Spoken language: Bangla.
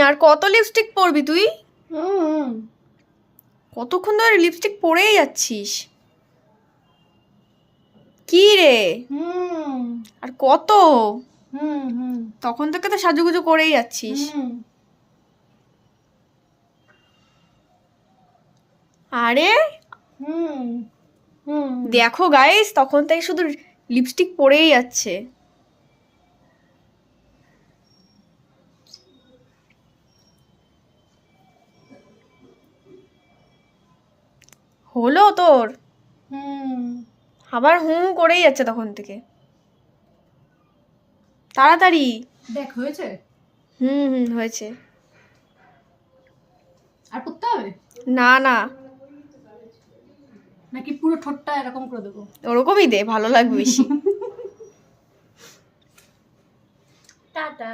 আর কত লিপস্টিক পরবি তুই? হুম কতক্ষণ ধরে লিপস্টিক পরেই যাচ্ছিস? কি রে? হুম আর কত? হুম হুম তখন থেকে তো সাজুগুজু করেই যাচ্ছিস। হুম আরে হুম হুম দেখো গাইস, তখন থেকে শুধু লিপস্টিক পরেই যাচ্ছে। হলো তোর? হুম আবার করেই যাচ্ছে তখন থেকে। তাড়াতাড়ি। দেখ হয়েছে। হয়েছে। আর করতে হবে না না, নাকি পুরো ঠোঁটটা এরকম করে দেবো? ওরকমই দে, ভালো লাগবে বেশি। টাটা।